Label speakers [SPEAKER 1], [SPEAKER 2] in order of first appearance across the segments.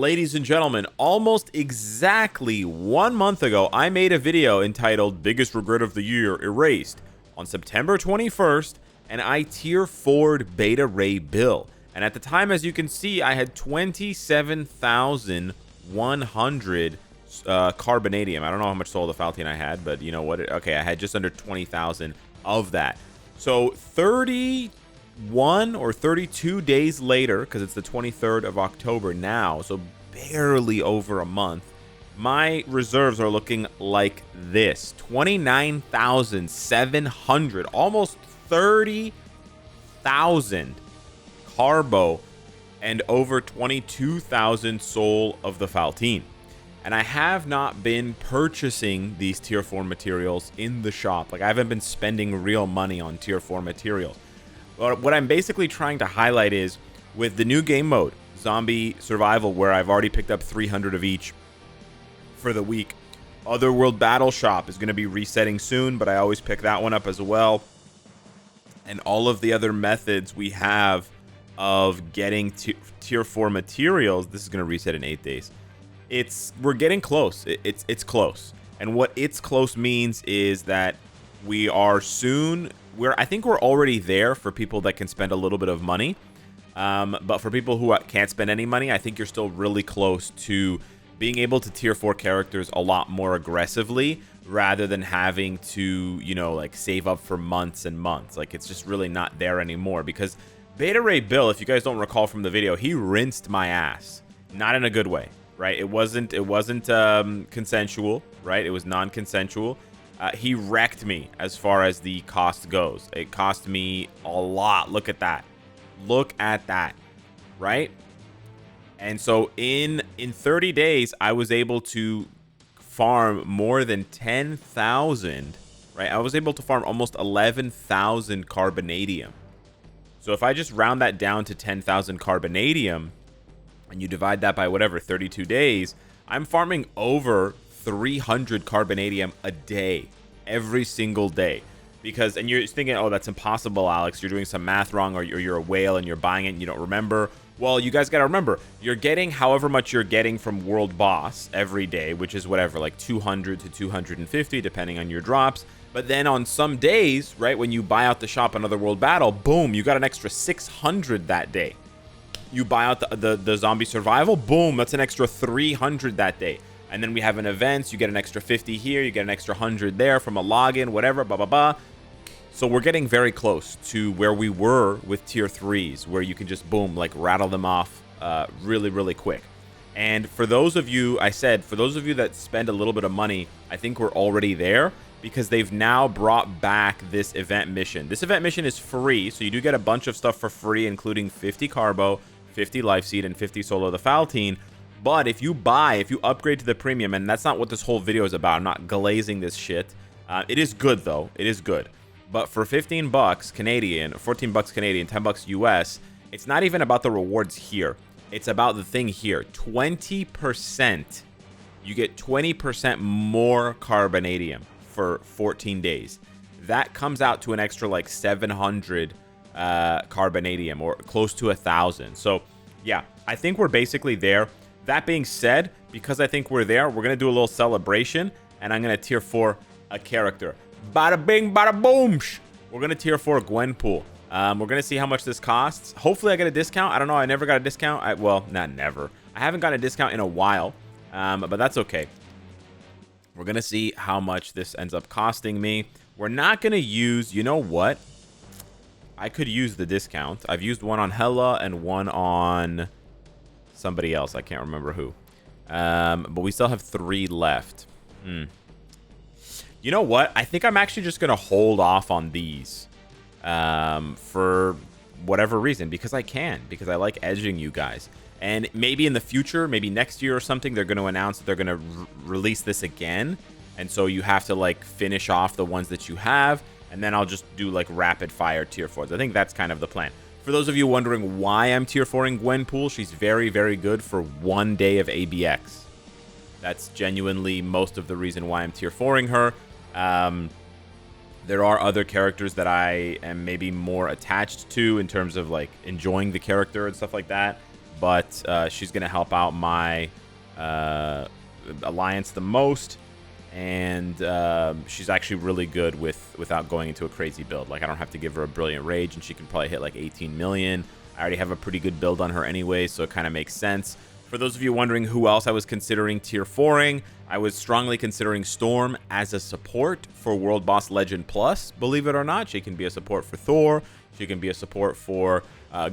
[SPEAKER 1] Ladies and gentlemen, almost exactly 1 month ago, I made a video entitled Biggest Regret of the Year Erased on September 21st, and I tier 4'd Beta Ray Bill. And at the time, as you can see, I had 27,100 carbonadium. I don't know how much soul of the Faltine I had, but you know what? Okay, I had just under 20,000 of that. So 31 or 32 days later, because it's the 23rd of October now, so barely over a month, my reserves are looking like this. 29,700, almost 30,000 carbo, and over 22,000 soul of the Faltine. And I have not been purchasing these tier 4 materials in the shop. Like, I haven't been spending real money on tier 4 materials. What I'm basically trying to highlight is, with the new game mode, Zombie Survival, where I've already picked up 300 of each for the week. Otherworld Battle Shop is going to be resetting soon, but I always pick that one up as well. And all of the other methods we have of getting tier 4 materials, this is going to reset in 8 days. We're getting close. It's close. And what it's close means is that we are soon... I think we're already there for people that can spend a little bit of money. But for people who can't spend any money, I think you're still really close to being able to tier 4 characters a lot more aggressively, rather than having to, you know, like, save up for months and months. Like, it's just really not there anymore. Because Beta Ray Bill, if you guys don't recall from the video, he rinsed my ass. Not in a good way, right? It wasn't consensual, right? It was non-consensual. He wrecked me as far as the cost goes. It cost me a lot. Look at that. Look at that, right? And so in 30 days, I was able to farm more than 10,000, right? I was able to farm almost 11,000 carbonadium. So if I just round that down to 10,000 carbonadium, and you divide that by whatever, 32 days, I'm farming over 300 carbonadium a day, every single day. Because, and you're thinking, oh, that's impossible, Alex. You're doing some math wrong, or you're a whale and you're buying it and you don't remember. Well, you guys got to remember, you're getting however much you're getting from World Boss every day, which is whatever, like 200 to 250, depending on your drops. But then on some days, right, when you buy out the shop another World Battle, boom, you got an extra 600 that day. You buy out the Zombie Survival, boom, that's an extra 300 that day. And then we have an event, you get an extra 50 here, you get an extra 100 there from a login, whatever, blah, blah, blah. So we're getting very close to where we were with tier 3s, where you can just, boom, like, rattle them off really, really quick. And for those of you, for those of you that spend a little bit of money, I think we're already there, because they've now brought back this event mission. This event mission is free, so you do get a bunch of stuff for free, including 50 Carbo, 50 Life Seed, and 50 Solo the Faltine. But if you upgrade to the premium, and that's not what this whole video is about, I'm not glazing this shit. It is good, though. It is good. But for 15 bucks Canadian, 14 bucks Canadian, 10 bucks US, it's not even about the rewards here. It's about the thing here. 20%. You get 20% more carbonadium for 14 days. That comes out to an extra, like, 700 carbonadium, or close to 1,000. So, yeah, I think we're basically there. That being said, because I think we're there, we're going to do a little celebration, and I'm going to tier 4 a character. Bada bing, bada boom. We're going to tier 4 Gwenpool. We're going to see how much this costs. Hopefully I get a discount. I don't know. I never got a discount. Well, not never. I haven't got a discount in a while, but that's okay. We're going to see how much this ends up costing me. We're not going to use, you know what? I could use the discount. I've used one on Hella and one on somebody else. I can't remember who. But we still have 3 left. You know what? I think I'm actually just going to hold off on these for whatever reason. Because I can. Because I like edging you guys. And maybe in the future, maybe next year or something, they're going to announce that they're going to release this again. And so you have to, like, finish off the ones that you have. And then I'll just do, like, rapid fire tier 4s. I think that's kind of the plan. For those of you wondering why I'm tier 4ing Gwenpool, she's very, very good for 1 day of ABX. That's genuinely most of the reason why I'm tier 4ing her. There are other characters that I am maybe more attached to in terms of, like, enjoying the character and stuff like that. but she's going to help out my alliance the most. And she's actually really good without going into a crazy build. Like, I don't have to give her a brilliant rage, and she can probably hit like 18 million. I already have a pretty good build on her anyway, so it kind of makes sense. For those of you wondering who else I was considering tier 4ing, I was strongly considering Storm as a support for World Boss Legend Plus. Believe it or not, she can be a support for Thor. She can be a support for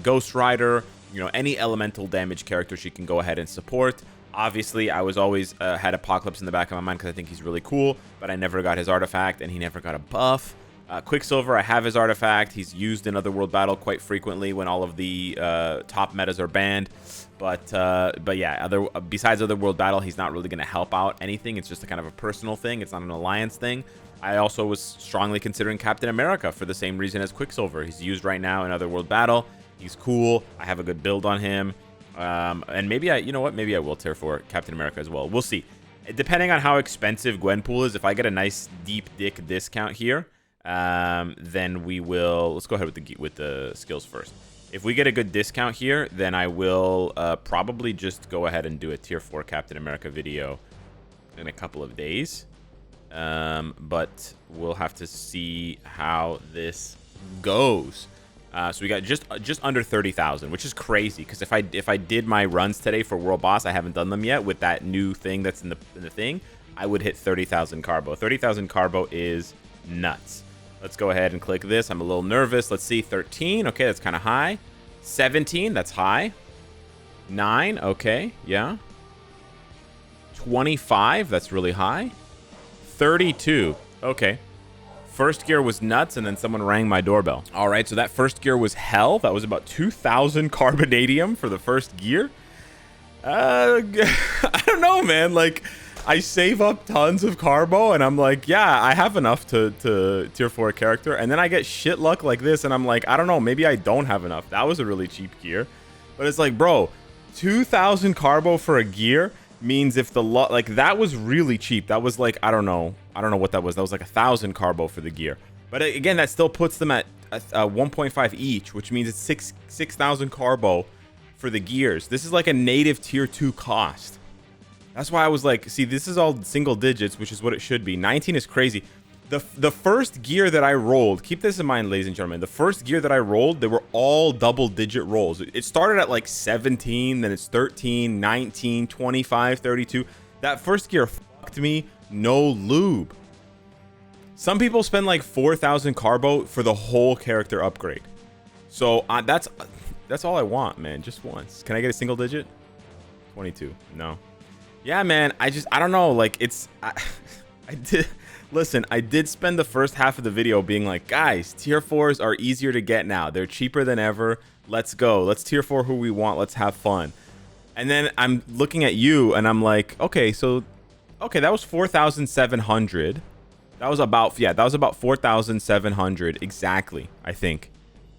[SPEAKER 1] Ghost Rider. You know, any elemental damage character she can go ahead and support. Obviously, I was always had Apocalypse in the back of my mind because I think he's really cool, but I never got his artifact, and he never got a buff. Quicksilver, I have his artifact. He's used in Otherworld Battle quite frequently when all of the top metas are banned. But yeah, besides Otherworld Battle, he's not really going to help out anything. It's just a kind of a personal thing. It's not an alliance thing. I also was strongly considering Captain America for the same reason as Quicksilver. He's used right now in Otherworld Battle. He's cool. I have a good build on him. And maybe you know what? Maybe I will tier 4 Captain America as well. We'll see. Depending on how expensive Gwenpool is, if I get a nice deep dick discount here, then we will. Let's go ahead with the skills first. If we get a good discount here, then I will probably just go ahead and do a tier 4 Captain America video in a couple of days. But we'll have to see how this goes. So we got just under 30,000, which is crazy because if I did my runs today for World Boss, I haven't done them yet with that new thing that's in the thing, I would hit 30,000 carbo. 30,000 carbo is nuts. Let's go ahead and click this. I'm a little nervous. Let's see, 13. Okay, that's kind of high. 17, that's high. 9, okay, yeah. 25, that's really high. 32, okay. First gear was nuts, and then someone rang my doorbell. All right, so that first gear was hell. That was about 2,000 carbonadium for the first gear. I don't know, man. Like, I save up tons of carbo, and I'm like, yeah, I have enough to tier 4 character. And then I get shit luck like this, and I'm like, I don't know, maybe I don't have enough. That was a really cheap gear. But it's like, bro, 2,000 carbo for a gear means if the luck, like, that was really cheap. That was like, I don't know what that was. That was like 1,000 carbo for the gear. But again, that still puts them at 1.5 each, which means it's 6,000 carbo for the gears. This is like a native tier 2 cost. That's why I was like, see, this is all single digits, which is what it should be. 19 is crazy. The first gear that I rolled, keep this in mind, ladies and gentlemen, the first gear that I rolled, they were all double-digit rolls. It started at like 17, then it's 13, 19, 25, 32. That first gear fucked me, no lube. Some people spend like 4,000 carbo for the whole character upgrade. So that's all I want, man, just once. Can I get a single digit? 22, no. Yeah, man, I don't know, like, I did spend the first half of the video being like, guys, tier 4s are easier to get now. They're cheaper than ever. Let's go. Let's tier 4 who we want. Let's have fun. And then I'm looking at you, and I'm like, okay, that was 4,700. That was about 4,700 exactly, I think.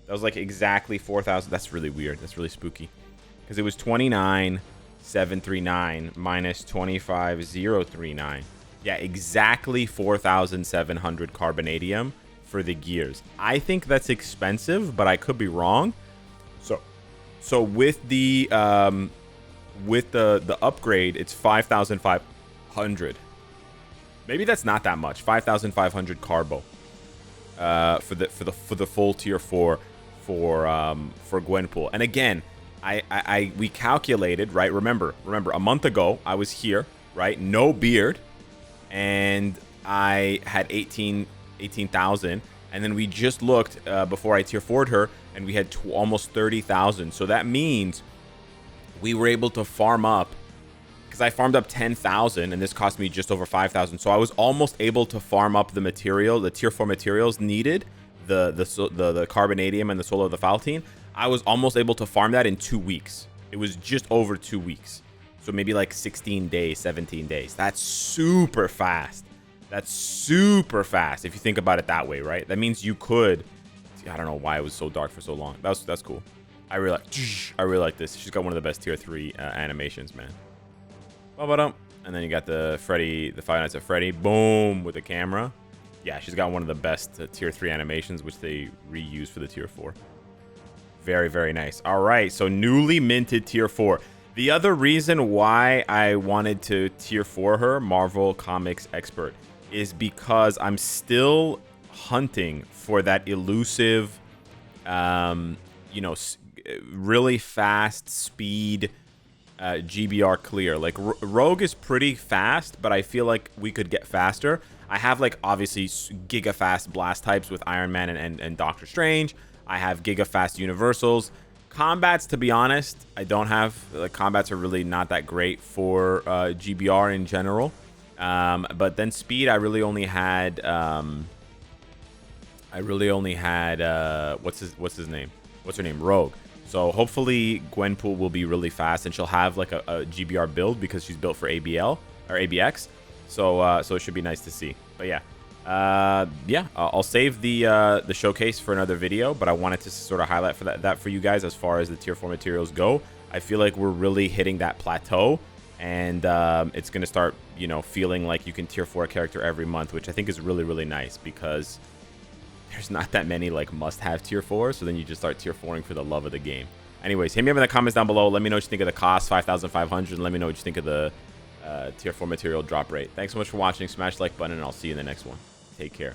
[SPEAKER 1] That was like exactly 4,000. That's really weird. That's really spooky. Because it was 29,739 minus 25,039. Yeah, exactly 4,700 carbonadium for the gears. I think that's expensive, but I could be wrong. So with the upgrade, it's 5,500. Maybe that's not that much. 5,500 carbo for the full tier 4 for Gwenpool. And again, we calculated, right? Remember, a month ago I was here, right? No beard. And I had 18,000, and then we just looked before I tier 4'd her, and we had almost 30,000. So that means we were able to farm up, because I farmed up 10,000, and this cost me just over 5,000. So I was almost able to farm up the material, the tier 4 materials needed, the carbonadium and the soul of the Faltine. I was almost able to farm that in 2 weeks. It was just over 2 weeks. So maybe like 16 days, 17 days. That's super fast. That's super fast if you think about it that way, right? That means you could. I don't know why it was so dark for so long. That's cool. I really like this. She's got one of the best tier 3 animations, man. And then you got the Freddy, the Five Nights at Freddy. Boom with the camera. Yeah, she's got one of the best tier 3 animations, which they reuse for the tier 4. Very, very nice. All right, so newly minted tier 4. The other reason why I wanted to tier 4 her, Marvel Comics Expert, is because I'm still hunting for that elusive, you know, really fast speed GBR clear. Like Rogue is pretty fast, but I feel like we could get faster. I have like obviously giga fast blast types with Iron Man and Doctor Strange. I have giga fast universals. Combats, to be honest, I don't have. Like combats are really not that great for GBR in general. But then speed, I really only had what's his name? What's her name? Rogue. So hopefully Gwenpool will be really fast, and she'll have like a GBR build because she's built for ABL or ABX. So so it should be nice to see. But yeah. I'll save the showcase for another video, but I wanted to sort of highlight for that for you guys as far as the tier 4 materials go. I feel like we're really hitting that plateau, and it's gonna start, you know, feeling like you can tier 4 a character every month, which I think is really, really nice because there's not that many like must-have tier 4s, so then you just start tier 4ing for the love of the game. Anyways, hit me up in the comments down below. Let me know what you think of the cost, 5,500, and let me know what you think of the tier 4 material drop rate. Thanks so much for watching. Smash the like button, and I'll see you in the next one. Take care.